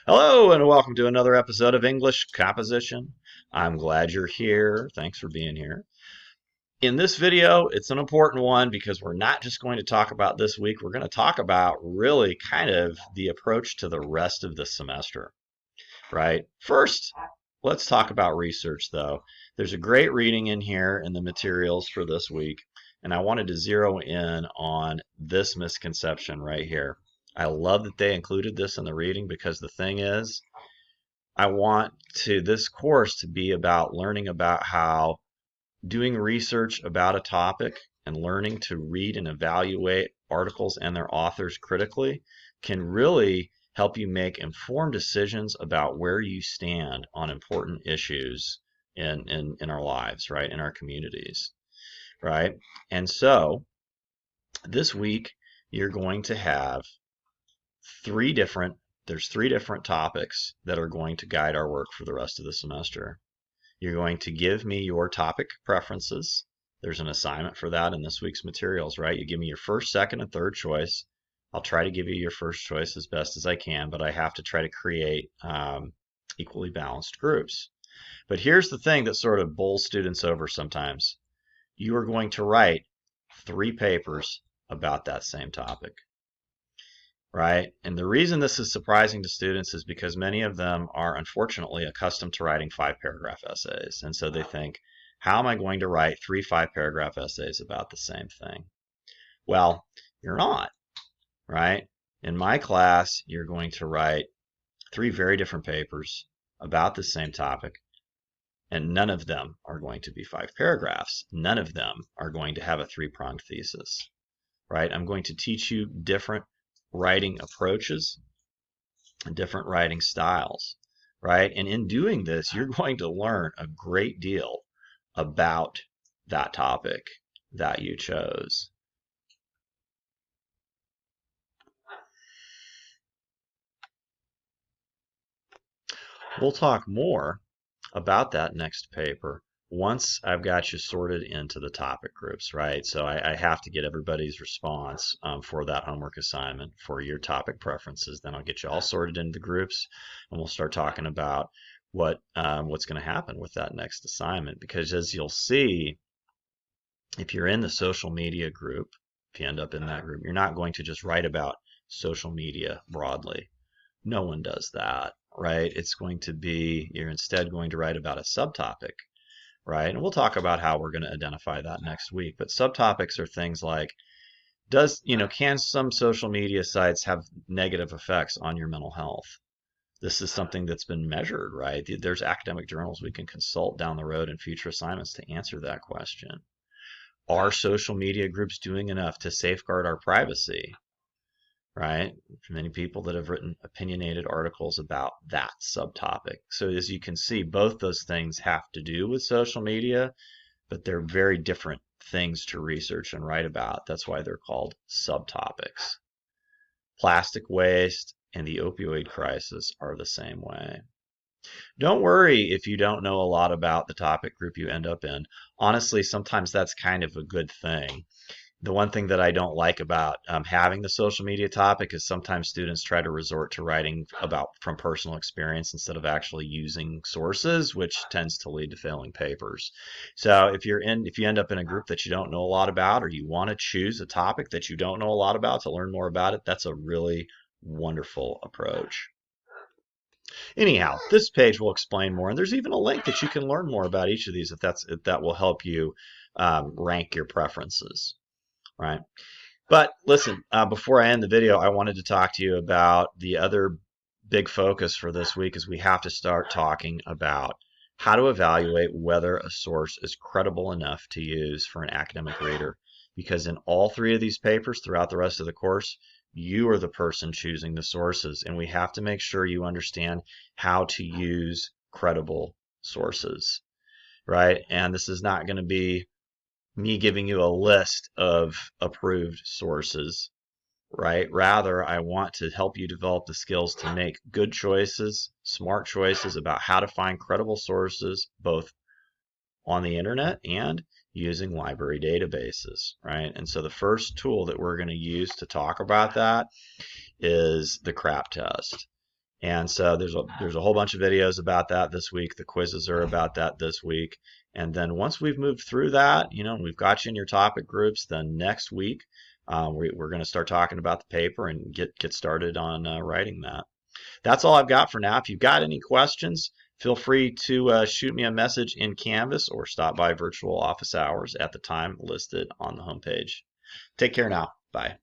Hello and welcome to another episode of English Composition. I'm glad you're here. Thanks for being here. In this video, it's an important one because we're not just going to talk about this week, we're going to talk about really kind of the approach to the rest of the semester, right? First, let's talk about research though. There's a great reading in here in the materials for this week, and I wanted to zero in on this misconception right here. I love that they included this in the reading because the thing is, I want this course to be about learning about how doing research about a topic and learning to read and evaluate articles and their authors critically can really help you make informed decisions about where you stand on important issues in our lives, right? In our communities, right? And so this week you're going to have there's three different topics that are going to guide our work for the rest of the semester. You're going to give me your topic preferences. There's an assignment for that in this week's materials, right? You give me your first, second, and third choice. I'll try to give you your first choice as best as I can, but I have to try to create equally balanced groups. But here's the thing that sort of bowls students over sometimes. You are going to write 3 papers about that same topic, right? And the reason this is surprising to students is because many of them are unfortunately accustomed to writing 5-paragraph essays. And so they think, how am I going to write 3 5-paragraph essays about the same thing? Well, you're not, right? In my class, you're going to write 3 very different papers about the same topic, and none of them are going to be 5 paragraphs. None of them are going to have a 3-pronged thesis, right? I'm going to teach you different writing approaches and different writing styles, right? And in doing this, you're going to learn a great deal about that topic that you chose. We'll talk more about that next paper once I've got you sorted into the topic groups, right? So I have to get everybody's response for that homework assignment for your topic preferences. Then I'll get you all sorted into the groups, and we'll start talking about what's going to happen with that next assignment. Because as you'll see, if you're in the social media group, if you end up in that group, you're not going to just write about social media broadly. No one does that, right? It's going to be, you're instead going to write about a subtopic, right? And we'll talk about how we're going to identify that next week. But subtopics are things like, can some social media sites have negative effects on your mental health? This is something that's been measured, right? There's academic journals we can consult down the road in future assignments to answer that question. Are social media groups doing enough to safeguard our privacy? Right? Many people that have written opinionated articles about that subtopic. So as you can see, both those things have to do with social media, but they're very different things to research and write about. That's why they're called subtopics. Plastic waste and the opioid crisis are the same way. Don't worry if you don't know a lot about the topic group you end up in. Honestly, sometimes that's kind of a good thing. The one thing that I don't like about having the social media topic is sometimes students try to resort to writing about from personal experience instead of actually using sources, which tends to lead to failing papers. So if you end up in a group that you don't know a lot about, or you want to choose a topic that you don't know a lot about to learn more about it, that's a really wonderful approach. Anyhow, this page will explain more, and there's even a link that you can learn more about each of these if that will help you rank your preferences. Right. But listen, before I end the video, I wanted to talk to you about the other big focus for this week is we have to start talking about how to evaluate whether a source is credible enough to use for an academic reader. Because in all 3 of these papers throughout the rest of the course, you are the person choosing the sources, and we have to make sure you understand how to use credible sources, right? And this is not going to be me giving you a list of approved sources, right? Rather, I want to help you develop the skills to make good choices, smart choices about how to find credible sources, both on the internet and using library databases, right? And so the first tool that we're going to use to talk about that is the CRAP test. And so there's a whole bunch of videos about that this week. The quizzes are about that this week. And then once we've moved through that, and we've got you in your topic groups, then next week we're going to start talking about the paper and get started on writing that. That's all I've got for now. If you've got any questions, feel free to shoot me a message in Canvas or stop by virtual office hours at the time listed on the homepage. Take care now. Bye.